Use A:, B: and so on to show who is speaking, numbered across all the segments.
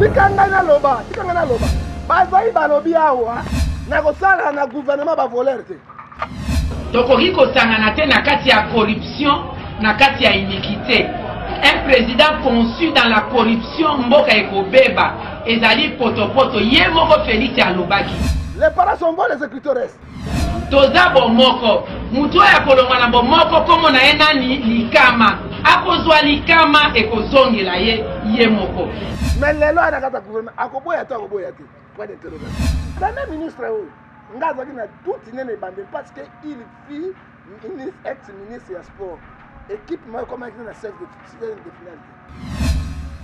A: Tikanga na loba. Bazai balobi awa. Na kosala na gouvernement ba voler te.
B: Tokoki kosangana te na kati ya corruption, na kati ya iniquité. Un président conçu dans la corruption, mboka ekobeba, ezali potopoto, ye moko Félix alobaki.
A: Les parents sont bons, les écriteurs restent.
B: Toza bomoko, mutu ya kolonga na bomoko komo na ye nani likama. Akozwa likama ekozongela ye moko.
A: Mais les lois na kata gouvernement, akoboya to akoboya te. Point d'interrogation. Le même ministre ngazaki na tout nene bande parce que il fit ex-ministre ya sport. Équipe moi comme na chef de finalité.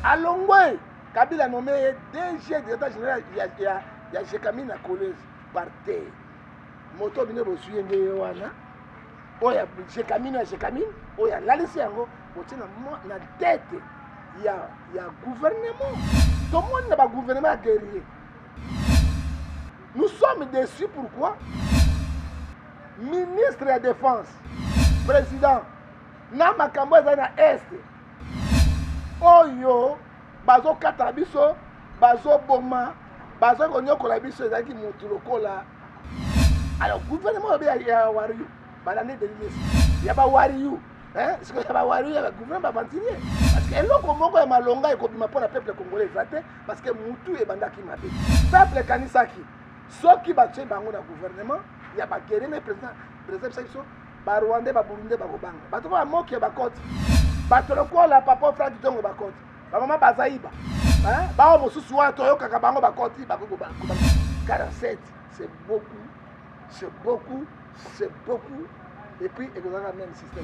A: Alongwe Kabila nommé DG directeur général ya Jekamina collège par terre. Moto bine bo suyenge wana. Oya Jekamina oya lalisi yango otina na tête ya gouvernement. Tout le monde n'a pas gouvernement guerrier. Nous sommes déçus pourquoi? Ministre de la Défense, président, na makambo na est. Oyo, bazo katabiso, bazo boma, bazo konyokola biso ezaki mutu lokola. Alors gouvernement ya wariyu, balane de l'IS. Ya ba wariyu, hein? Ce que ya ba wariyu ya gouvernement ba ventilier. Parce que eloko moko ya malonga ekobima pour le peuple congolais exacté parce que mutu e bandaki mabe. Peuple kanisaki. Soki batue bango na gouvernement, ya ba guerrier mais président Saïso, ba Rwandais ba Burundais ba kobanga. Bato ba moki ba koti. Bato lokola papa Frank Tongo ba koti. Ba mama bazaiba. Hein? Ba mosusu wa toyo kaka bango ba koti ba ko ba. 47, c'est beaucoup. Et puis il y a le même système.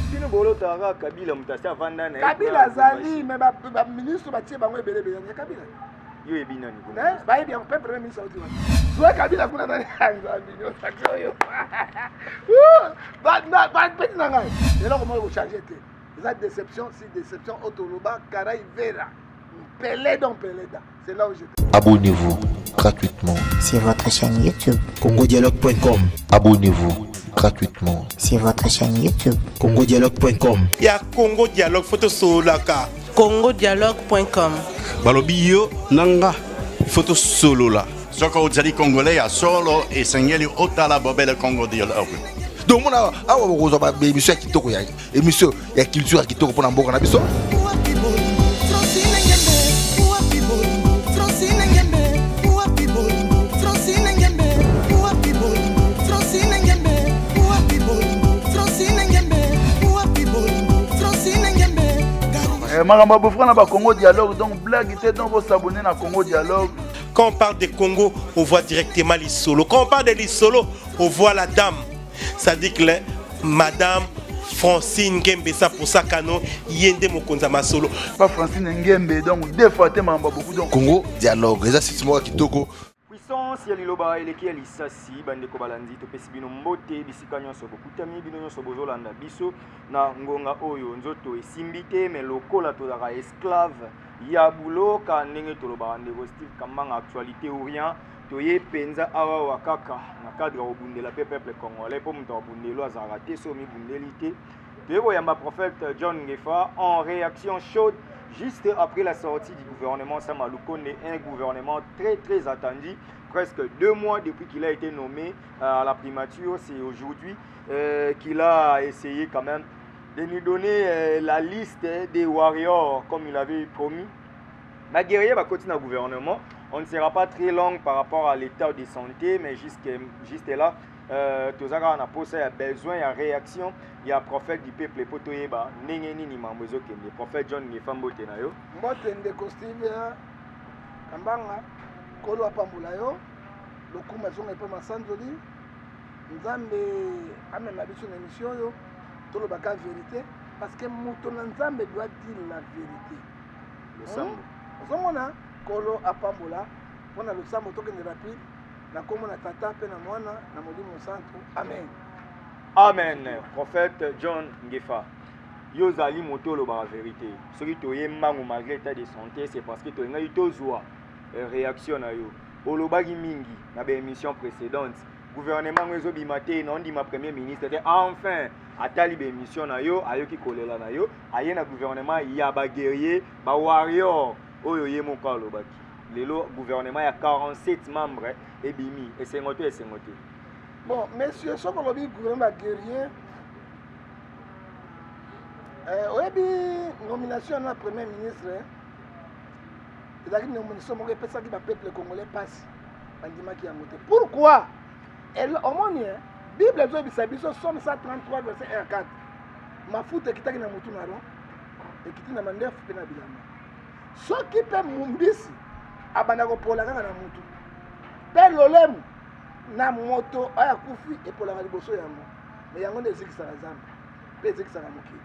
C: Si nous voulons avoir Kabila Mutasa Vandana,
A: Kabila Zali, mais le ministre Batie Bango est belé. Kabila.
C: Yo est bien.
A: Bah, il y a un peu premier ministre. Soit Kabila Kuna dans les millions. Petit nangai. Et là, comment vous changez? Les déceptions, si déception, Otoloba, Karaï, Vera. Pelé. C'est là où j'étais.
D: Abonnez-vous gratuitement
E: sur votre chaîne YouTube
F: congodialogue.com.
D: Abonnez-vous gratuitement
E: sur votre chaîne YouTube
F: congodialogue.com.
G: Il y a Congo Dialogue photo solaka.
H: congodialogue.com.
G: Balobi yo nanga photo solo la.
I: Soko ozali congolais ya solo et sengeli otala bobele Congo Dialogue.
F: Donc mona awa bokozo ba émission ya kitoko ya émission ya culture ya kitoko pona mboka na biso.
J: Maramba Bofra na ba Congo Dialogue, donc blague était donc vous s'abonner na Congo Dialogue.
G: Quand on parle de Congo, on voit directement les solos. Quand on parle de les solos, on voit la dame. Ça dit que Madame Francine Ngembe, ça pour ça canon, yende mokonza ma solo.
J: Pas Francine Ngembe, donc deux fois Maramba beaucoup donc
F: Congo Dialogue, ça c'est moi kitoko.
C: Puissance ya liloba eleki ya lisasi bandeko balandi topesi bino mbote bisika nyonso bokutami bino nyonso bozolanda biso na ngonga oyo nzoto esimbi te mais lokola tozaka esclave ya buloka ndenge tolobaka ndeko Steve Kambanga actualité ou rien toye penza awa wakaka na cadre ya obundela pe peuple congolais po muto abundelo azalaka te so mibundeli te toye koyamba prophète John Ngefa en réaction chaude juste après la sortie du gouvernement Samalou Konde, un gouvernement très attendu, presque 2 mois depuis qu'il a été nommé à la primature, c'est aujourd'hui qu'il a essayé quand même de nous donner la liste des warriors comme il avait promis. Ma guerrier va continuer au gouvernement, on ne sera pas très long par rapport à l'état de santé, mais juste là, tozaka na posa ya besoin ya réaction ya prophète du peuple potoyeba ndenge nini mambo ezokende prophète John Ngefa mbote na yo
A: mbote ndeko Steve Kambanga kolo apambula yo lokuma zonga pe masanzoli nzambe amena biso na émission yo tolobaka vérité parce que moto na nzambe doit dire la vérité
C: le sambo
A: ozomona kolo apambula pona le sambo tokende rapide na komo na tata pe na mwana na molimo santo amen
C: amen prophète John Ngefa yo zali moto lo ba vérité soki toye mangu malgré état de santé c'est parce que to ngai tozwa réaction na yo olobaki mingi na ba émission précédente gouvernement ngo ezobima te na ndima premier ministre te enfin atali ba émission na yo ayoki kolela na yo aye na gouvernement ya ba guerrier ba warrior oyo ye moko alobaki lelo gouvernement ya 47 membres ebimi esengo te.
A: Bon, monsieur, ce qu'on a dit, gouvernement guerrier, nomination de premier ministre, il a dit nomination de le peuple congolais passe. Pourquoi? Au moins, Bible dit Somme 133, verset 1 à 4. Ma foute qui t'a dit et qui t'a demandé à faire. Ce qui peut m'umbisi, abandonner pour la gana mutu. Père Lolem. Na moto aya kufi et pour la liboso yango mais yango ndeziki sala zambe pe eziki sala moki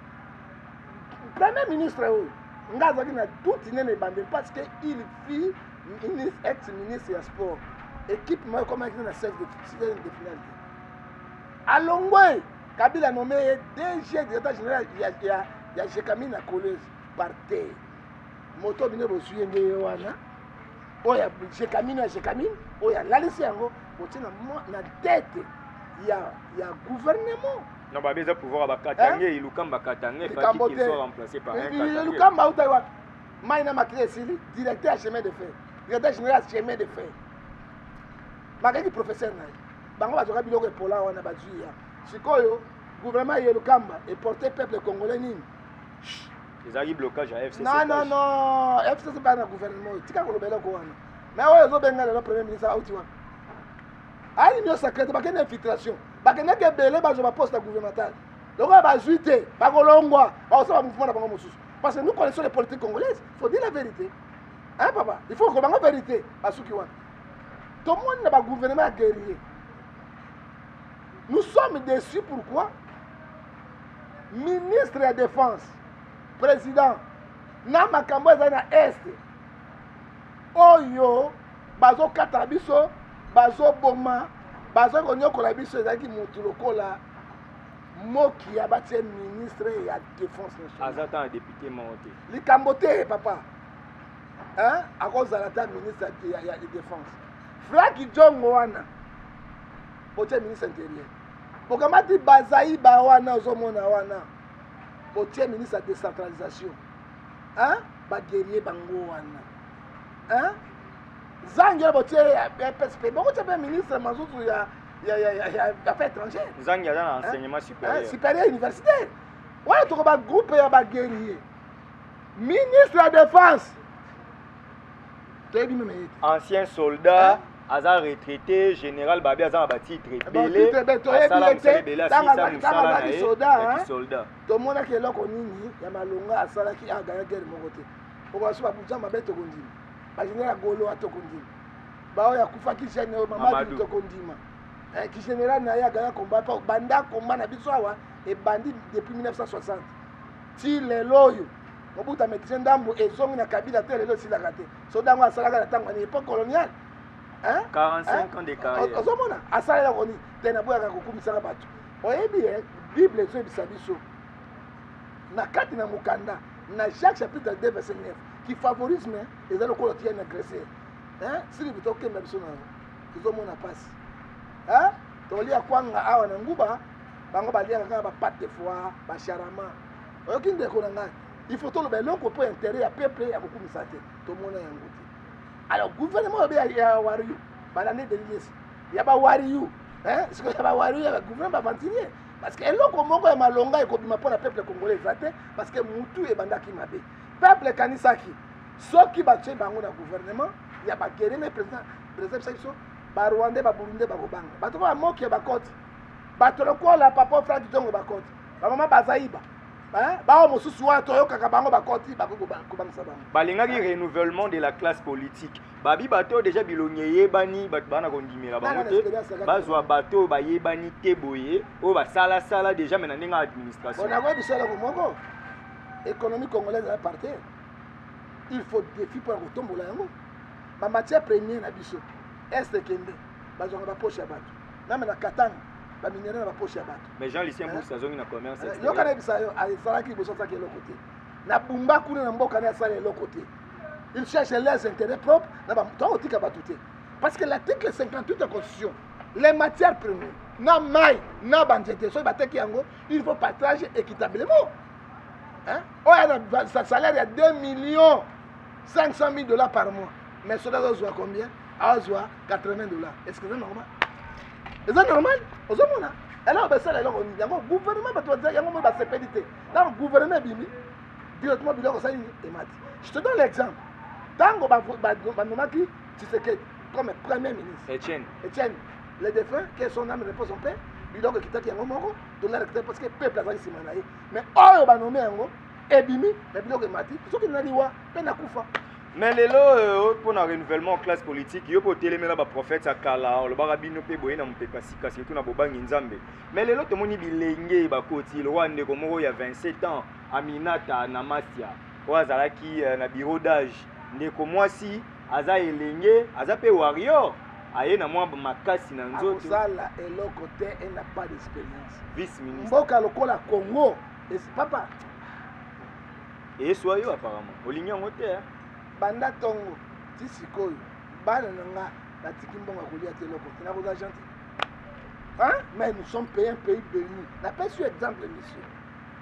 A: premier ministre oyo ngazaki na toute nene bande parce que il fit ex ministre ya sport équipe moi comme il na chef de finale alongwe Kabila nommé DG directeur général ya Jekamine na collège par terre moto bine bo suyenge wana oya Jekamine oya lalisi yango na tête il y a gouvernement
C: non ba beza pouvoir ba katange ilukamba katange fa qu'il soit remplacé par un katange
A: ilukamba utawa maina makresi directeur chemin de fer directeur général chemin de fer makaki professeur na bango bazoka biloko epola wana bazuya sikoyo gouvernement ilukamba et porter peuple congolais nini
C: ezali blocage à FCC
A: non FCC pas na gouvernement tika kolobela ko wana mais oyo zo benga le premier ministre auti wana ali nyo secret ba kene infiltration ba kene ke belé ba zo ba poste gouvernemental donc ba juité ba kolongwa ba so ba mouvement na bango mosusu parce que nous connaissons les politiques congolaises, il faut dire la vérité hein papa il faut que la vérité ba suki wana tout le monde na ba gouvernement guerrier nous sommes déçus pourquoi ministre de la défense président na makambo za na est oyo bazo kata biso bazo boma bazo konyokola biso ezaki mutu lokola moki ya batie ministre ya défense nationale
C: azata député monté
A: likambo te papa hein akozala ta ministre ya défense Flaki Jongo wana pote ministre intérieur pokamati bazai ba wana ozomona wana pote ministre de décentralisation hein ba guerrier bango wana hein Zangia botier PSP beaucoup de ministres mazuzu ya affaires étrangères
C: Zangia dans l'enseignement supérieur
A: supérieur universitaire ouais to ba groupe ya ba guerrier ministre de la défense
C: ancien soldat aza retraité général babi aza ba titre belé soldat
A: to mona ke loko nini ya malonga asala ki agaya guerre mokote pour so ba buja mabeto kondima ba général Golo atokondima ba oya kufaki général Mamadou tokondima ki général na ya gaya combat pa banda combat na biso awa e bandi depuis 1960 ti leloyo mobuta metise ndambo ezongi na Kabila te lelo silaka te so dango asalaka na tango ni époque coloniale hein
C: 45 ans de carrière
A: ozomona asala ko ni tena boya kokumisaka bato oyebi Bible zo bisabiso na kati na mukanda na Jacques chapitre 2 verset 9 qui favorise les alcooliques qui sont agressés. Hein? Si vous êtes OK, ils ont mon passe. Hein? Donc, il y a quoi à Nguba, bango ba lia nga ba pate de foi, ba charama. Aucun de konanga. Il faut tout le bel ko pour intérêt à peuple à beaucoup misate. Tout le monde est engouti. Alors, gouvernement ya wariyu, ba l'année de l'IS. Ya ba wariyu. Hein? Ce que ba wariyu ya gouvernement ba ventilier. Parce que eloko moko ya malonga ekobima pona peuple congolais zate parce que mutu e bandaki mabe. Peuple kanisaki soki batye bango na gouvernement ya bakere na président section ba Rwanda ba Burundi ba kobanga bato ba moki ya bakoti bato lokola papa Flaki Jongo bakoti ba mama bazaiba ba o mosusu wa to yoka bango bakoti ba kobangisa bango
C: balingaki renouvellement de la classe politique babi bato déjà bilonyeye bani bato bana kondimela bango te bazwa bato bayebani te boye o ba sala sala déjà mena ndinga administration
A: on a vu bisala ko moko économie congolaise à partir il faut défi pour retomber là ma matière première na biso est kende bazonga ba poche ya bato na mena katanga ba minéraux na poche ya bato
C: mais Jean Lucien Boussa zongi na commerce
A: yo kana bisa yo azala ki boso saki le côté na bumba kuna na mboka na sala le côté il cherche les intérêts propres na ba to otika bato te parce que l'article 58 de la constitution les matières premières na mai na banjete so bateki yango il faut partager équitablement. Hein? Oh, il y a un salaire de 2 500 000 $ par mois. Mais cela doit combien? À 80 $. Est-ce que c'est normal? C'est normal? Alors, ça, le gouvernement va se péditer. Dans le gouvernement, directement, je te donne l'exemple. Tant que Tshisekedi, comme premier ministre, Etienne, les défunts, que son âme repose en paix, il doit quitter Yango Moko, parce que le peuple a dit mais oh, il va nommer Yango, et Bimi, mais il doit quitter. Ce qui n'a dit, il n'a pas
C: mais les lots pour un renouvellement en classe politique, il y a pour téléména ba prophète à Kala, le barabino pe boye na mpekasi kasi tout na bobangi nzambe. Mais les lots to moni bilenge ba koti le Rwanda comme il y a 27 ans, Aminata na Masia, Wazalaki na bureau d'âge, ndeko mwasi aza elenge, aza pe warrior, aye na mwa makasi na nzoto.
A: Sala eloko te et n'a pas d'expérience.
C: Vice ministre.
A: Mboka lokola Congo, et papa.
C: Et soyo apparemment. Olingi ngote hein.
A: Banda tongo ti sikoyo bana nanga batiki mbongo kolia te loko tina koza gentil. Hein? Mais nous sommes payés un pays béni. N'a pas su exemple monsieur.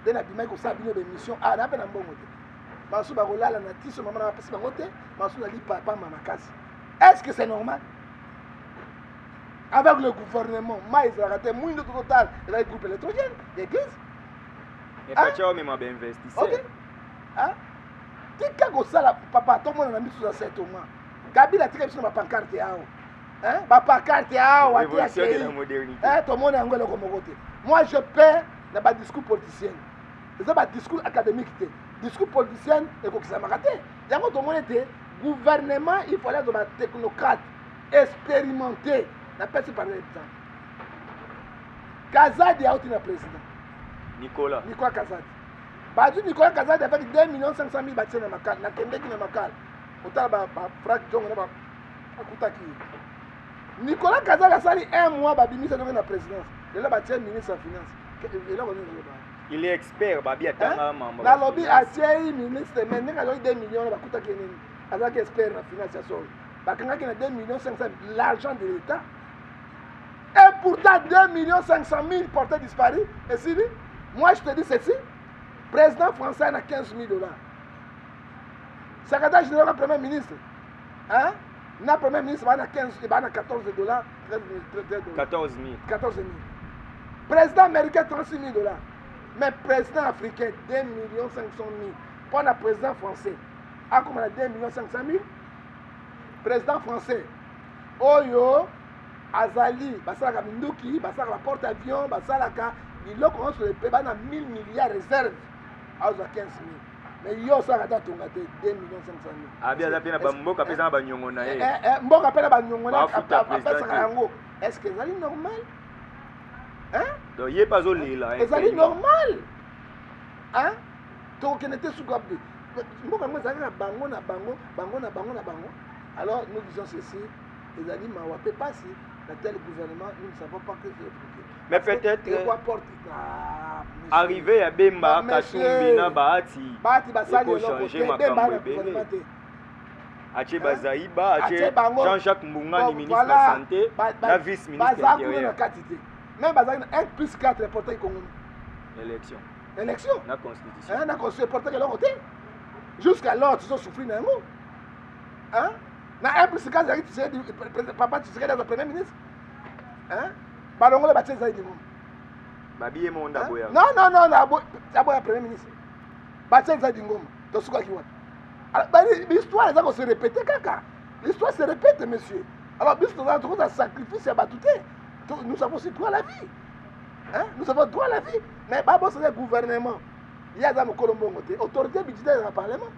A: De na bima ko sabino be mission ah na pe na mbongo te. Basu ba kolala na tiso mama na pesi bango te, basu na li papa mama kasi. Est-ce que c'est normal? Avec le gouvernement, mais ils ont raté moins de total et là le groupe électrogène, l'église.
C: Et pas tu as même investisseur.
A: OK. Hein? Tika ko sala papa tout le monde na misu za 7 mois. Kabila tika biso na pancarte yao. Hein? Ba pancarte yao ati ya
C: c'est la modernité.
A: Hein, tout le monde ngolo ko mokote. Moi je paie na ba discours politicien. C'est ba discours académique té. Discours politicien et ko kisama raté. Yango tout le monde était gouvernement, il fallait de ba technocrate expérimenté. Na pesi par exemple. Kazadi a été le président.
C: Nicolas
A: Kazadi. Badu Nicolas Kazadi avec 2 500 000 bâtiments na makal, na kendeki na makal. Autant ba frac jongo na ba akutaki. Nicolas Kazadi a sali 1 mois ba bimisa na présidence. Il a bâti ministre en finance.
C: Il est expert babi atanga mambo.
A: Na lobby a tiei ministre mais ndenge a 2 millions ba kutaki nini. Azaki expert na finance ya sol. Ba kanga ki na 2 500 000 l'argent de l'État. Et pourtant 2 500 000 portés disparus. Et si moi je te dis ceci. Président français a 15 000 $. Secrétaire général premier ministre. Hein? Na premier ministre a 14 $.
C: 14 000.
A: Président américain 36 000 $. Mais président africain 2 500 000. Pour le président français. A comme on a 2 500 000. Président français. Oyo Azali, Basalaka Minduki, Basalaka porte-avions, Basalaka, il a commencé sur le pays, il a 1000 milliards de réserves. À 15 000. Mais il y a 2 500 000.
C: Ah bien, ça fait Mboka pesa ba nyongo na ye.
A: Mboka pesa ba nyongo na est-ce que c'est normal? Hein?
C: Donc il est pas olé là.
A: C'est normal. Hein? Donc on était sous Gabi. Mboka moi ça bango na bango. Alors nous disons ceci, les amis m'ont pas si dans tel gouvernement, nous ne savons pas que c'est truc.
C: Mais peut-être arrivé à Bemba, Kasumbi na Bahati.
A: Bahati basali
C: pour changer makambo ebele. Ache Bazaïba, Ache Jean-Jacques Mbunga, ministre de la santé, la vice-ministre intérieur.
A: Même Bazali 1+4 reporté Congo.
C: Élection.
A: La
C: constitution.
A: La constitution reporté de l'autre côté. Jusqu'alors, tu as souffert d'un mot. Hein? Na 1+4, papa, tu serais dans le premier ministre. Hein? Balongo le bâti Zaïdi.
C: Babi et mon daboya.
A: Non, daboya premier ministre. Bâti Zaïdi Ngom. Tu sais quoi qui va? L'histoire, elle va se répéter, caca. L'histoire se répète, monsieur. Alors, l'histoire, nous avons un sacrifice à batouter. Nous avons aussi droit à la vie. Hein? Nous avons droit à la vie. Mais Babo, c'est le gouvernement. Il y a dans le Colombo, autorité budgétaire dans le Parlement.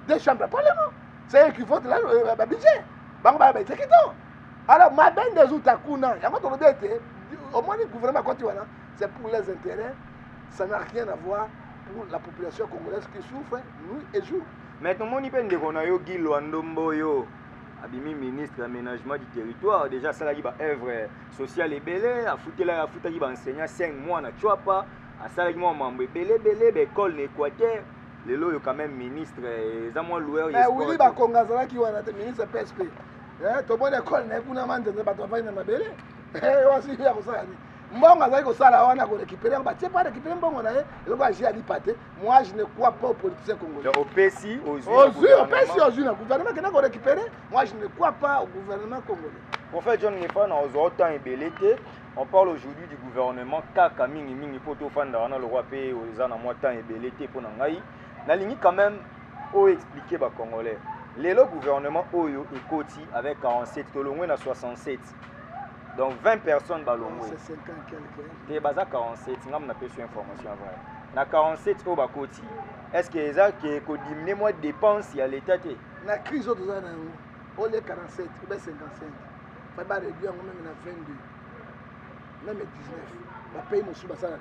A: Des chambres de Parlement. C'est eux qui votent là le budget. Alors, ma bande des Outakuna, il y a au moins le gouvernement, c'est pour les intérêts. Ça n'a rien à voir pour la population congolaise qui souffre nuit et jour.
C: Maintenant, mon ipende qu'on a eu Guy Luandomboyo, abimi ministre de l'aménagement du territoire, déjà ça a eu œuvre sociale et belle, a foutu enseignant 5 mois, n'a pas, a salarié membre belle, école d'Équateur. Les lots, quand même ministre, ils ont loué.
A: Mais oui, bah, Congazala qui est ministre PSP. Tout le monde école n'est pas de ma belle. Eh, aussi, il y a ça. mbongo azali kosala wana korécupérer batie pas récupérer mbongo na ye eloko agi alipa te. Moi je ne crois pas aux politiciens congolais.
C: Opesi
A: ozwi na gouvernement kena korécupérer. Moi je ne crois pas au gouvernement congolais.
C: Prophète John Ngefa na autant ébélité. On parle aujourd'hui du gouvernement kaka mingi poto fanda wana le roi pe oza na moi temps ébélité pour ngai. Na lingi quand même o expliquer ba congolais. Le gouvernement oyo ekoti avec 47 tolongwe na 67. Donc 20 personnes balongwe.
A: C'est 50 quelques.
C: Te baza 47 ngam na peso information avant. Na 47 o bakoti. Est-ce que eza que ko diminuer moi dépenses ya l'état te?
A: Na crise au za na o le 47 ou bien 55. Fa ba réduire même na 22. Même 19. Ba paye mo suba ça là.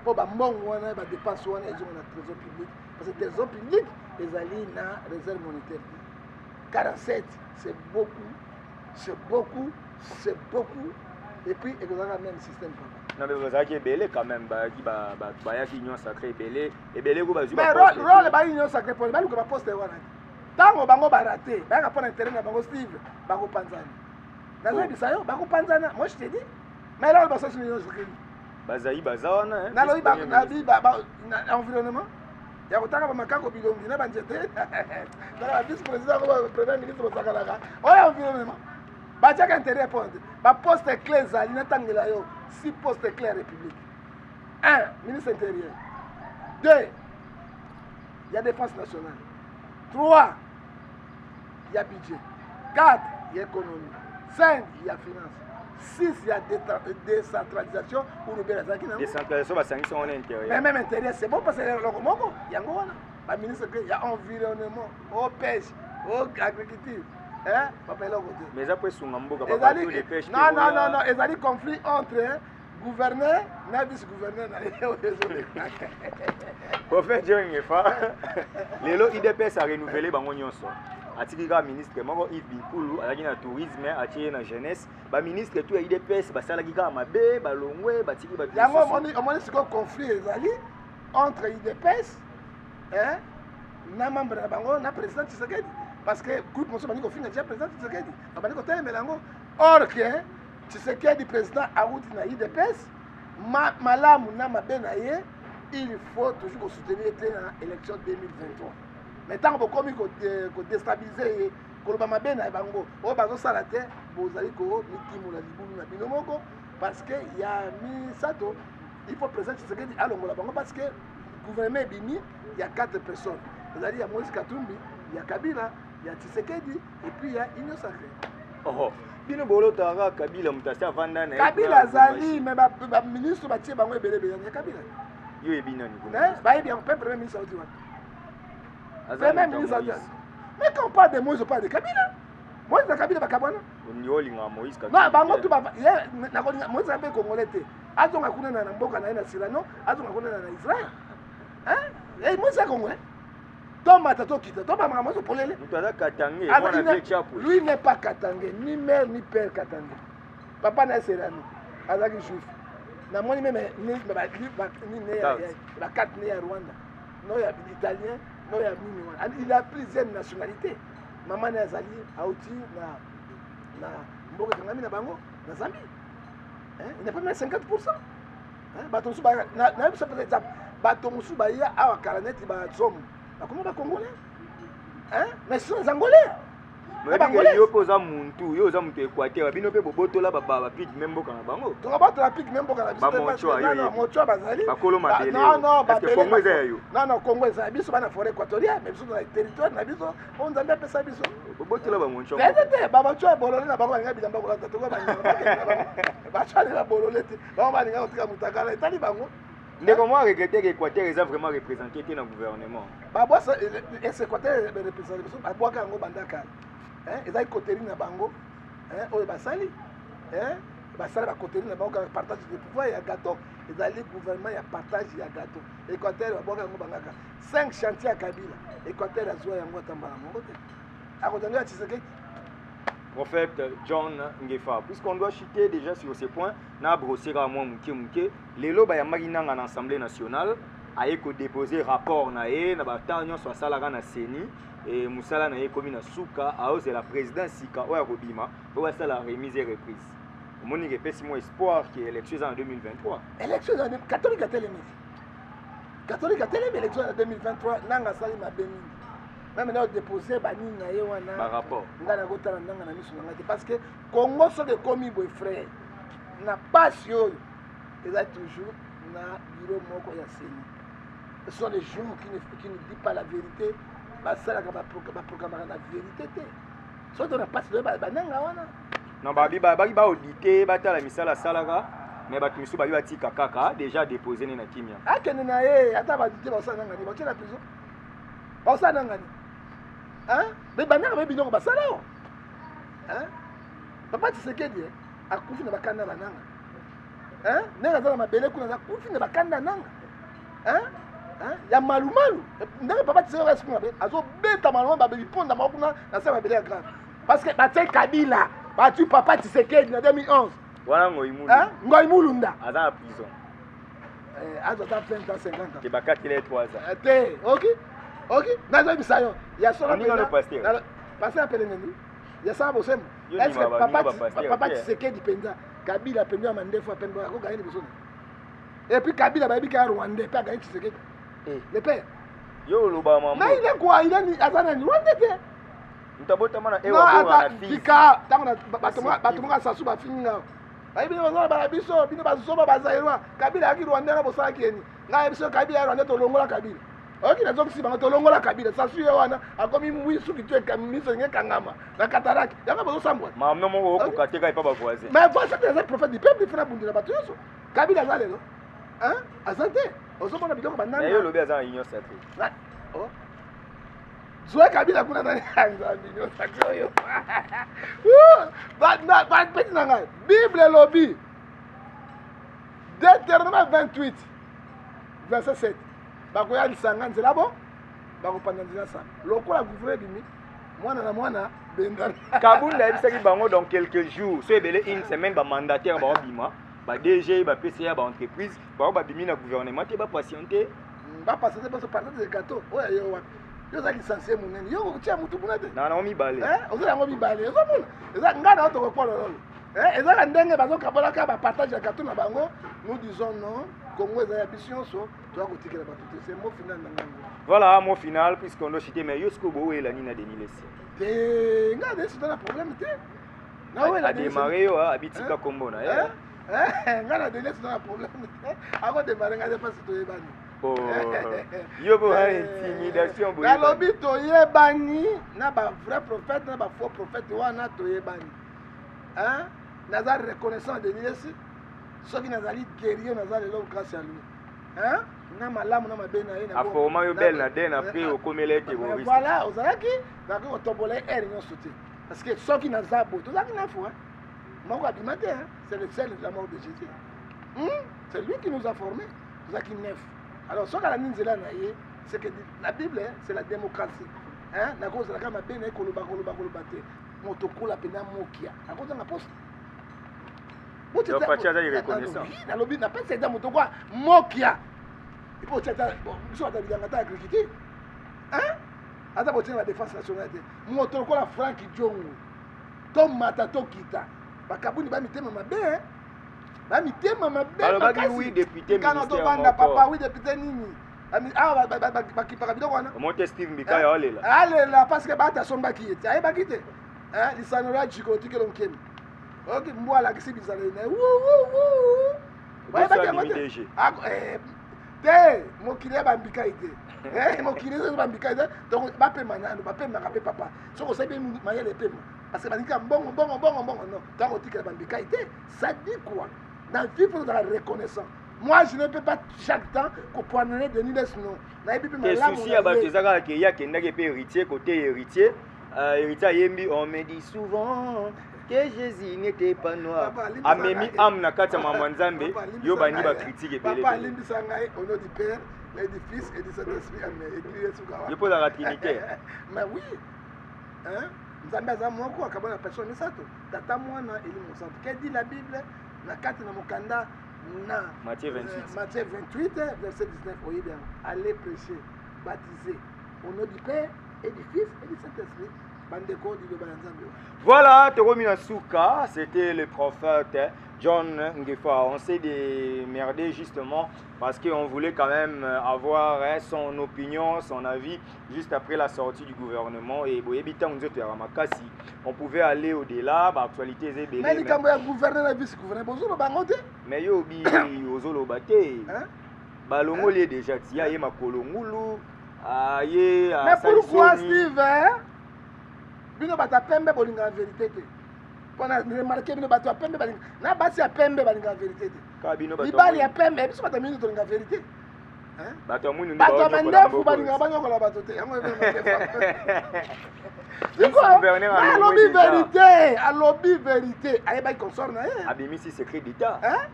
A: Pour ba mbongo wana ba dépenses wana ils ont na trésor public parce que trésor public ezali na réserve monétaire. 47 c'est beaucoup. Et puis il y a même système.
C: Non mais vous avez belé quand même ba qui union sacrée belé et belé go ba
A: mais rôle ba union sacrée pour ba ko ba poste wana. Tango bango ba raté, ba ka pona intérêt na bango Steve, ba ko panzana. Na zo bisayo ba ko panzana, moi je te dis. Mais là ba ça sur union sacrée.
C: Bazaï bazana hein.
A: Na lo ba na environnement. Ya kutaka ba makako bilongi na ba njete. Na vice président ko premier ministre ba sakalaka. Oya environnement. Bachak intérêt pour poste clé zali na tangela yo 6 postes clés république. 1 ministre intérieur. 2 il y a défense nationale. 3 il y a budget. 4 il y a économie. 5 il y a finance. 6 il y a décentralisation pour le Bérazaki.
C: Décentralisation va sanction en intérieur.
A: Mais même intérieur c'est bon parce que lokomoko yango wana. Ba ministre il y a environnement, au pêche, au agriculture. Hein?
C: Mais après son amboka
A: pas tous les pêches. Non, ils ont conflit entre gouverneur et vice-gouverneur.
C: Prophète John Ngefa, lelo IDPS a renouvelé bango nyonso. Atikika ministre moko Yves Bikulu alaki na tourisme atie na jeunesse. Ba ministre tout IDPS basalaki ka mabe, balongwe, batiki ba.
A: Yango on est sur conflit ezali entre IDPS hein na membre na bango na président Tshisekedi. Parce que le groupe Monso Baniko finit déjà président Tshisekedi. Baniko tele melango. Or que Tshisekedi président Aoudi na IDPS, malamu na mabenaye, il faut toujours soutenir l'élection 2023. Mais tant que comme il déstabiliser koloba mabena bango, o bazo salate, bozali ko mitimu la libulu na binomoko parce que il y a mi sato, il faut président Tshisekedi alongola bango parce que gouvernement bimi, il y a 4 personnes. C'est-à-dire il y a Moïse Katumbi, il y a Kabila, il y a Tshisekedi et puis il y a Union Sacrée.
C: Oh, bino bolo tara Kabila mutasi avanda na.
A: Kabila zali mais ba ministre ba tie bango ebele ya Kabila.
C: Yo ebina ni kuna.
A: Ba bien premier ministre Saudi. Premier ministre Saudi. Mais quand on parle de Moïse, on parle de Kabila. Moïse na Kabila ba kabwana.
C: On yoli nga Moïse Kabila.
A: Non, bango tu ba na ko Moïse abe congolais te. Azonga kuna na mboka na na Sirano, azonga kuna na Israël. Hein? Eh Moïse congolais. Lui n'est pas Katangé, ni mère ni père Katangé. Papa n'est Serrano, Azaki Juif. Na moni même ni la carte né à Rwanda. Non, il y a italien, non, il y a mini. Il a plusieurs nationalités. Maman n'est Azali, Aouti, na Mboka Kangami na Bango, na Zambie. Il n'est pas même 50%. Baton Souba, na par exemple, Baton Souba, il y a à Karanet, il y a comment va Congolais? Hein? Mais ce sont les Angolais.
C: Mais il y a posa muntu, yo za mutu Équateur, bino pe boboto la baba pique même boka na bango.
A: To ba to la pique même boka na biso. Non, mocho bazali.
C: Bakolo mabele.
A: Non,
C: parce que Congo za yo.
A: Non, Congo za biso bana forêt équatoriale, mais biso na territoire na biso, on nzambe pesa biso.
C: Boboto la ba moncho.
A: Tete, baba cho bolole na bango nga bilamba ko la to ba nga. Ba cha na bolole te. Ba ba nga otika mutakala, etali bango.
C: Comment regretter que l'Équateur est vraiment représenté dans le gouvernement?
A: C'est Équateur représenté. Aboaka yango bandaka. Ils ont côté na bango. Oyo basali. Basali ba côté na bango partage de pouvoir ya gâteau. Ils ont le gouvernement ya partage ya gâteau. Équateur aboaka yango bandaka. 5 chantiers à Kabila. Équateur azwa yango tambala mongo te. Akodanga Tshisekedi.
C: Prophète John Ngefa, puisqu'on doit chuter déjà sur ces points, na brossera moi muke lelo ba ya marina en Assemblée nationale a déposé rapport na e na ba tanyo so sala na seni et musala na e komi na suka a ose la présidence sika o ya kobima o wa sala remise et reprise. Monique epesi mo espoir que élection en 2023.
A: Élection en catholique a télé. Catholique a télé élection en 2023 nanga sali ma béni. Même là déposer bani na ye wana.
C: Par rapport.
A: Ngana gotala nanga na miso ngati parce que Congo so que komi boy frère. Na passe yo. Ils ont toujours na bureau moko ya seni. Ce sont les gens qui ne disent pas la vérité. Bah ça la programme la vérité. So to na passe yo bananga wana.
C: Non babi ba auditer batala misala salaka mais ba misu ba tika kaka déjà déposé na kimia.
A: Akene na ye ata ba auditer ba sa nanga ni ba tela prison. Ba sa nanga ni. Hein? Mais bananga ba binoko ba sala o. Hein? Papa Tshisekedi akufi na bakanda bananga. Hein? Nanga za mabele kuna za kufi na bakanda nanga. Hein? Hein? Ya malumalu. Nanga papa Tshisekedi reste kuna be azo beta malumalu ba biponda makuna na sa mabele grave. Parce que Batsai Kabila battu papa Tshisekedi en 2011.
C: Voilà Ngoimulu.
A: Hein? Ngoimulu nda.
C: Aza en prison.
A: Azo ta 20 ans 50 ans.
C: Ke bakati les 3 ans.
A: OK. OK. Nazo bisayo. Ya solo
C: le pasteur.
A: Pasteur appelé nani? Ya ça bosem. Est-ce que papa Tshisekedi penza Kabila penza mandefu apendo ko gagner besoin. Et puis Kabila ba bika Rwanda pas gagner Tshisekedi. Le père.
C: Yo loba mama.
A: Mais il est quoi? Il est azana ni Rwanda te.
C: Ntabota mana ewa bo na fils.
A: Fika tanga batumaka sasu ba finga. Ai bino bazala ba biso bino bazoba bazairwa Kabila aki Rwanda na bosala keni. Ngai biso Kabila Rwanda to longola Kabila. Ok na zoksi ba to longola Kabila sasu yo wana akomi mwi suki tu ekamiso nge kangama na kataraki. Yaka bozo sambwa.
C: Mamno mo ko kateka ipa ba voisin.
A: Mais voici que les prophètes du peuple fera bundira batu yoso. Kabila zalelo. Hein? Azante. Ozomona biloko banana.
C: Mais yo lobi azan union sacrée.
A: Oh. Zoe Kabila kuna nani anzambi nyo sakoyo. Ba petit nanga. Bible lobby. Deutéronome 28 verset 7. Ba ko ya lisanga nzela bo. Ba ko pandanzela sa. Lokola gouvernement bimi. Mwana na mwana benda.
C: Kabunda ebisaki bango dans quelques jours. So ebele une semaine ba mandataire ba bima. Ba DG ba PCA ba entreprise. Ba bimi na gouvernement te ba patienter.
A: Ba patienter parce que parler des gâteaux. Oya yo wa. Yo za licencié munene. Yo ko tia mutu bunade.
C: Na mi balé.
A: Ozo yango mi balé. Ozo mona. Eza ngana to ko polo lolo. Eza ka ndenge bazo kabola ka ba partage ya gâteau na bango. Nous disons non. Congo eza ya bision so. Tu vas kotikela ba tout. C'est mot final na ngango.
C: Voilà, mot final puisqu'on doit citer mais jusqu'au bout et la nina Denis Lessi.
A: Ngana c'est un problème té.
C: Na ouais la démarrer yo abitika kombo na.
A: Ngana Denis c'est un problème té. Avant de démarrer ngana pas to yebani.
C: Oh. Yo bo intimidation bo.
A: Na lobi to yebani na ba vrai prophète na ba faux prophète wana to yebani. Hein? Naza reconnaissant de Lessi. Ceux qui nazali guerrier nazali lo grâce à lui. Hein? Na malamu na mabena ina.
C: Afoma yo belle na den après au komele terroriste.
A: Voilà, ozalaki na ko tomboler air nyo sauté. Parce que ceux qui nazali bo, tozaki na foi. Moko abimate, c'est le sel de la mort de Jésus. C'est lui qui nous a formés. Tozaki neuf. Alors ce qu'ala ninzela na ye, c'est que la Bible c'est la démocratie. Hein? Na ko zalaka mabena koloba te. Motokola pena mokia. Na ko zanga poste.
C: Donc pas tchada reconnaissant.
A: Na lobi na pesa eza moto kwa mokia. Il faut tchada bon, biso ata bilanga ta agriculture. Hein? Ata botina la défense nationale. Moto kwa la Frank Diongo. Tom mata to kita. Bakabuni ba mitema mabe hein. Ba mitema mabe.
C: Alors ba oui député ministère.
A: Kana papa oui député nini. Ba kipaka bidoko wana.
C: Monte Steve Mbika ya olela.
A: Alela parce que ba ta son ba kiyete. Aye ba kite. Hein, lisanora chikoti kelomkemi. Ok, moi la kisi bizarre. Ouais, ba DG. Te, mo kile ba mbika ite. Mo kile ba mbika ite. Donc ba pe manano, ba pe maka pe papa. So ko sabe maya le pe. Parce que ba nika bongo non. Tant on dit que ba mbika ite, ça dit quoi? Dans vie pour la reconnaissance. Moi je ne peux pas chaque temps qu'on poigner de Niles non. Na ebi pe malamu.
C: Souci aba tezaka ke ya kenda ke pe héritier côté héritier. Héritier yembi on me dit souvent que Jésus n'était pas noir. Amemi am na kati ya mama Nzambe yo bani ba critique ebele.
A: Papa limbisa ngai au nom du Père et du Fils et du Saint-Esprit. Amen. Église sukawa.
C: Je pose la Trinité.
A: Mais oui. Hein? Nzambe aza moko akabona personne misato. Tata mwana eli mosantu. Que dit la Bible na kati na mokanda na
C: Matthieu 28.
A: Matthieu 28 verset 19 oye bien. Allez prêcher, baptiser au nom du Père et du Fils et du Saint-Esprit.
C: Voilà, Toromi Nasuka, c'était le prophète John Ngefa. On s'est démerdé justement parce qu'on voulait quand même avoir son opinion, son avis juste après la sortie du gouvernement. Et on pouvait aller au-delà, l'actualité est belle.
A: Mais quand vous gouvernez la vice-gouverneur, vous avez
C: mais yo bi ozolo bate. Balongo lié déjà tia ye makolongulu.
A: Mais pourquoi Steve bino bata pembe bolinga vérité te. Pona remarquer bino bata pembe balinga. Na basi ya pembe balinga vérité te.
C: Ka bino bata.
A: Libali ya pembe biso bata minu tolinga vérité. Hein?
C: Bata munu
A: bata mandefu balinga banyo kola bato te. Yango alobi vérité, alobi vérité. Aye ba consort na ye.
C: Abimi si secret d'état.
A: Hein?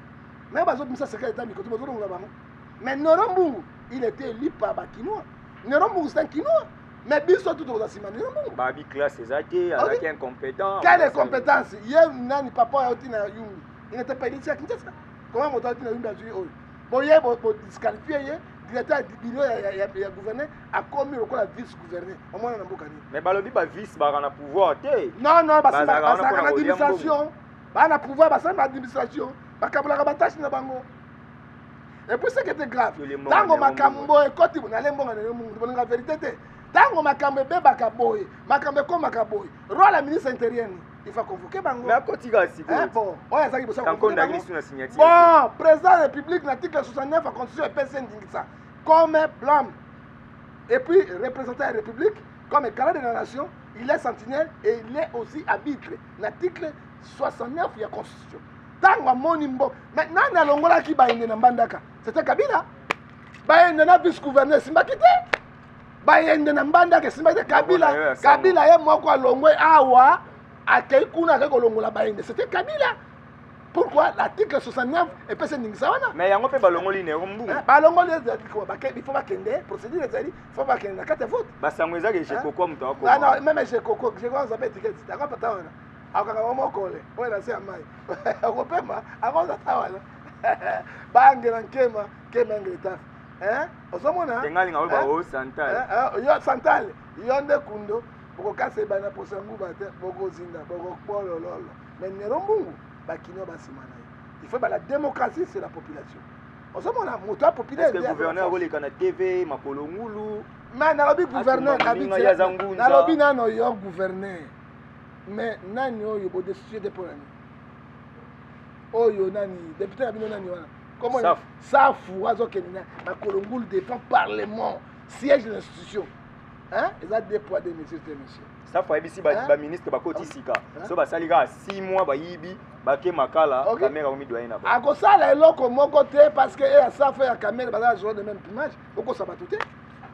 A: Mais bazo misa secret d'état mikoto bazo ngula bango. Mais Norombu, il était élu par Bakinois. Norombu c'est un Kinois. Mais biso tout aux asimani Norombu.
C: Babi classe ezaki, avec incompétent.
A: Quelle est compétence? Hier nani papa yoti na Yungu. Il n'était pas ici à Kinshasa. Comment mon tati na Yungu a joué oi? Bon hier pour disqualifier hier, directeur bureau ya gouverneur a commis le la vice-gouverneur. Au moins na mbokani.
C: Mais balobi ba vice ba na pouvoir té.
A: Non non, parce que na administration. Ba na pouvoir ba ça na administration. Ba kabula ba tâche na bango. Et puis ce qui était grave, tango makambo ekoti bonale mbonga na mungu bonga vérité te. Tango makambo bebaka boy, makambo ko makaboy. Roi la ministre intérieur, il faut convoquer bango.
C: Mais akoti ga siko.
A: Bon, oya zaki bosa.
C: Quand on a mis sur la signature.
A: Bon, président de la République l'article 69 la constitution et PCN ça. Comme blâme. Et puis représentant de la République comme garant de la nation, il est sentinelle et il est aussi arbitre. L'article 69 de la constitution. Tango monimbo. Maintenant na longola ki bainde na mbandaka. C'était Kabila. Bainde na vice-gouverneur Simbakite. Bainde na mbandaka Simbakite Kabila. Kabila ye moko alongwe awa akei kuna ke kolongola bainde. C'était Kabila. Pourquoi l'article 69 et pese ningisa wana?
C: Mais yango pe balongoli ne rombu.
A: Balongoli ko il faut pas kende procédure ezali, faut pas kende na carte vote.
C: Basango ezaki chez Koko muto ako.
A: Ah non, même chez Koko, je vois ça peut étiquette. D'accord pas wana. Akaka mokole oyo se amai akopema akoza tawana bange nkema kema ngeta osomona
C: tengali ngalo ba o santal
A: yo santal yo nde kundo bokokase bana posangu bate bokozinda bokopolololo mais nerombungu bakino basimana il faut la démocratie c'est la population osomona moto a populaire
C: le gouverneur oleka na TV makolo ngulu
A: mais nalobi gouverneur nalobi nano yo gouverneur. Mais nani oyo bo décider de pour nani oyo nani député abino nani wana comment safu azo kenina makolongulu défend parlement siège de l'institution hein ils a deux poids deux mesures de monsieur
C: safu abisi ba ministre bakoti sika so basalika 6 mois bayibi bake makala caméra omi doyen na ba
A: akosala eloko moko te parce que ya safu ya caméra baza jouer de même image oko sabatuté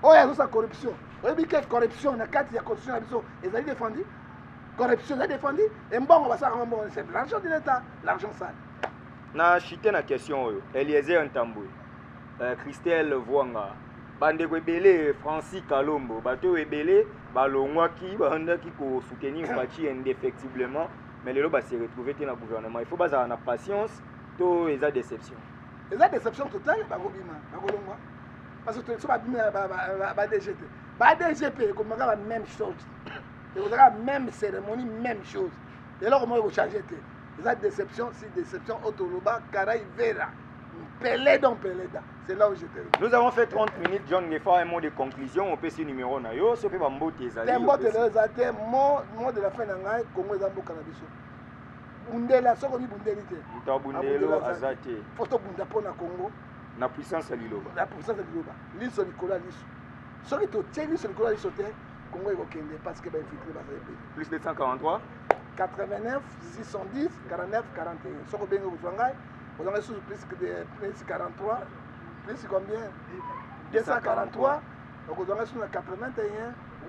A: oyo azo sa corruption oyebi que corruption na kati ya constitution ya biso ezali défendu. Corruption est défendue et bon c'est l'argent de l'État, l'argent sale.
C: Na chité na question Eliezer Ntambwe, Christelle Voanga, bande ko ebele Francis Kalombo, bato ebele balongwaki bandaki ko soutenir parti indéfectiblement mais lelo ba se retrouver dans le gouvernement. Il faut baza na patience to eza déception.
A: Eza déception totale bagobima, bagolongwa. Parce que tout ba DGP. Ba DGP comme la même chose. Vous avez la même cérémonie, même chose. Et là, comment vous changez? Vous avez déception, si déception, Otoloba, Karaï, Vera. C'est là où j'étais.
C: Nous avons fait 30 minutes, John Ngefa, un mot de conclusion. On peut ce numéro. Ce fait un mot de
A: la mot de la fin, Congo est un beau cannabis. Bundela, ce qu'on dit Bundelité.
C: Bundelo, Azate.
A: Photo Bundapona Congo.
C: La puissance de l'Iloba.
A: La puissance de l'Iloba. L'Iso Nicolas Lisso. Ce qui est au l'Iso Nicolas Lisso, Congo est au parce que infiltré dans les pays.
C: Plus de 143
A: 89, 610, 49, 41. Ce que vous avez plus 43, plus combien 243, donc vous avez sur 81,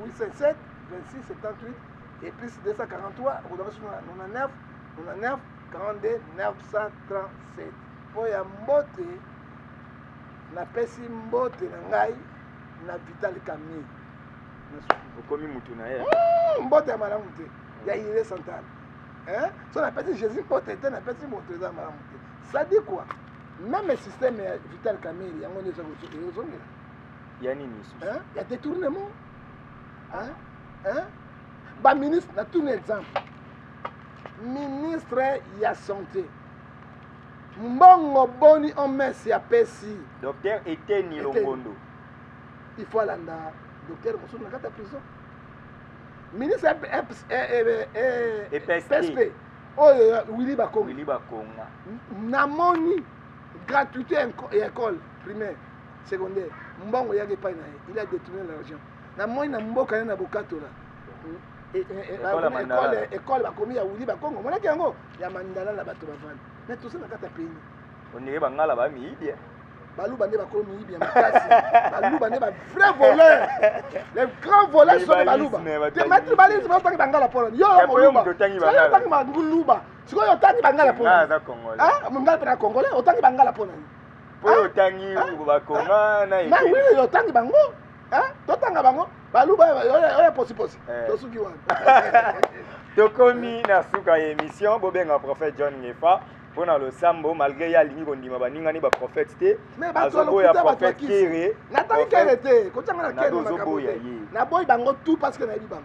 A: 807, 26, 78, et plus 243, vous avez sur 99, 42, 937. Pour y mbote, na pesi mbote na ngai, na Vital Camille.
C: Okomi mutu na ye.
A: Mbote ya malamu te, ya ile santal. Hein? So na pesi Jésus mbote te, na pesi mbote za malamu te. Ça dit quoi? Même le système Vital Camille, il y a un choses.
C: Il y a nini?
A: Il y a détournement. Hein? ba ministre na tout un exemple ministre ya santé mbongo boni on mesi ya pesi
C: docteur Eteni Longondo
A: il faut alanda docteur mosusu na kata prison ministre PSP oyo Willy Bakonga namoni gratuité et école primaire secondaire mbongo yake pa na il a détourné l'argent namoni na mboka na bokatola école bakomi ya Willy Bakonga monaki yango ya mandala na bato bavandi mais tout ça na kata pays
C: on dirait bangala ba miibia
A: baluba nde bakomi miibia makasi baluba nde ba vrai voleur les grands voleurs sont baluba te maître balise ba tangi bangala pona yo
C: tangi
A: bangala sikoyo otangi bangala pona ah mungala pena congolais otangi bangala pona
C: po otangi bakonga na
A: na oui otangi bango ah totanga bango baluba oya posi tosuki wana
C: tokomi na suka ya émission bobenga prophète John Ngefa pona lo sambo malgré ya lingi kondima baninga ni ba prophète te azobo ya prophète kere
A: na tangi kere te kotanga na kere na boy bango tout parce que na yebi bango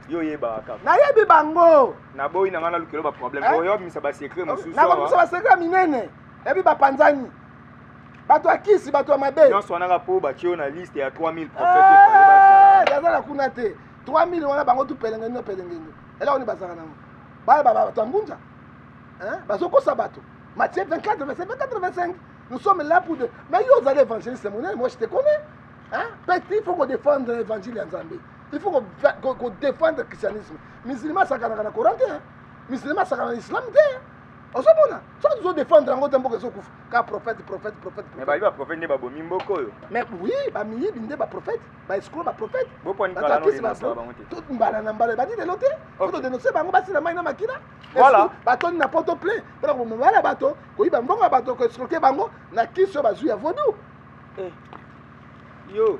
C: yo yeba ka
A: na yebi bango
C: na boy na ngana lukelo ba problème oyo misa ba secret mususu
A: na ko misa ba secret minene yebi ba panzani bato akisi bato mabe
C: nyonso wana po ba tio na liste ya 3000 prophètes
A: daza na kuna te 3000 wana bango tu pelengeni ela oni bazaka nango bala bato ambunja bazokosa bato Matthieu 24 verset 25 nous sommes là pour mais yo vous allez évangéliste moi je te connais petit il faut qu'on défende l'évangile en Zambie il faut qu'on défende le christianisme musulman sakana na Coran musulman sakana islam te osomona so nous défendre ngo tembo keso kufa ka prophète
C: mais ba prophète ne ba bomi mboko yo
A: mais oui ba mi binde ba prophète ba escroc ba prophète
C: bo poni kala no de ça ba monter
A: tout mbala na mbala ba di de loté faut dénoncer bango ba sila mai na makina
C: voilà
A: bato na poto plein pour ko mbala bato ko iba mbongo bato ko escroquer bango na kiso ba zu ya vodou
C: yo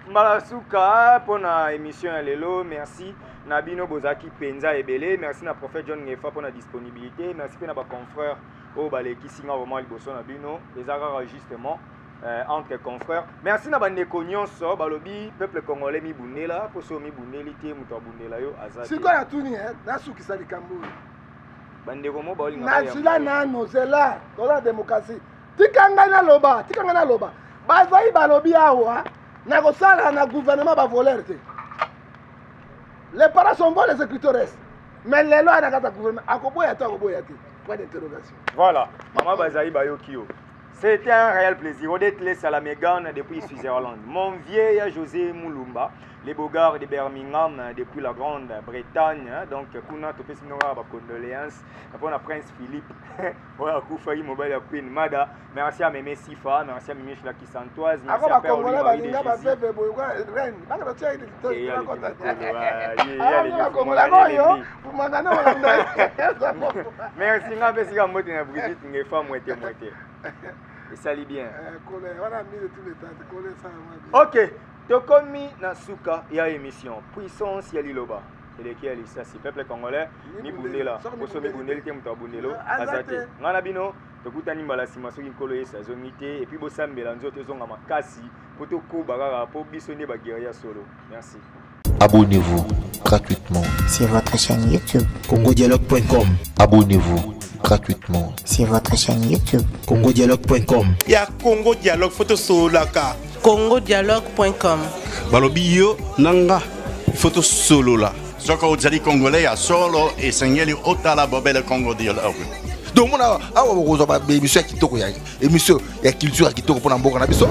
C: mbala suka pona émission ya lelo merci Nabino Bozaki Penza Ebele, merci na prophète John Ngefa pour la disponibilité, merci pour nos confrères au balai qui signent vraiment le bosso Nabino, les agarres justement entre confrères. Merci na bande konyon so balobi peuple congolais mi bunela pour so mi buneli te muto bunela yo azati.
A: Si quoi tuni na suki sa likambo.
C: Bande komo ba olinga.
A: Na sila nano zela, dans la démocratie. Tikanga na loba. Bazai balobi awa na ko sala na gouvernement ba voler te. Les parents sont bons, les écriteurs restent. Mais les lois dans le gouvernement, point d'interrogation.
C: Voilà, Maman Bazaï Bayokio. C'était un réel plaisir. On est à la Mégane depuis Switzerland. Mon vieil José Moulumba, les Bogards de Birmingham depuis la Grande-Bretagne. Donc, Kuna Topé Sinora, condoléances. Après, on a Prince Philippe. Voilà, Koufaï Mobile à Queen Mada. Merci à Mémé Sifa. Merci à Mémé Chlaki Santoise. Merci à Père Olivier merci à Brigitte Ngefa Mouette. Et ça lit bien. Ok, Tokomi Nasuka, il y a émission. Puissance Yaliloba. Et qui est ça, c'est peuple congolais. Ni Bundela. Oso mi Bundela, qui est Bundelo. Azate. Nganabino, Tokutani Malasima, Soki Kolo et sa zonité. Et puis Bossam Belanzo, Tezonga Makasi. Potoko Bagara, Po Bissonne Bagueria Solo. Merci.
D: Abonnez-vous gratuitement
E: sur votre chaîne YouTube
K: congodialogue.com.
D: Abonnez-vous gratuitement
E: sur votre chaîne YouTube
K: congodialogue.com.
G: Il y a Congo Dialogue photo solaka
H: congodialogue.com.
K: Balobi yo nanga photo solo la.
I: Soko ozali congolais ya solo et sengeli otala bobele Congo Dialogue.
F: Donc on a besoin ba émission kitoko ya émission ya culture kitoko pona mboka na biso.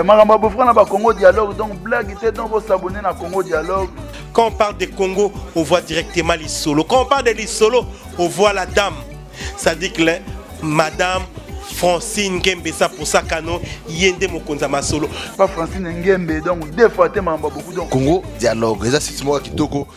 J: Makambo bofra na ba Congo Dialogue, donc blague était donc vous s'abonner na Congo Dialogue.
G: Quand on parle de Congo, on voit directement les solos. Quand on parle de les solos, on voit la dame. Ça dit que Madame Francine Ngembe, ça pour ça kano yende mokonza masolo.
J: Pas Francine Ngembe, donc deux fois te mamba beaucoup donc
F: Congo Dialogue, ça c'est moi kitoko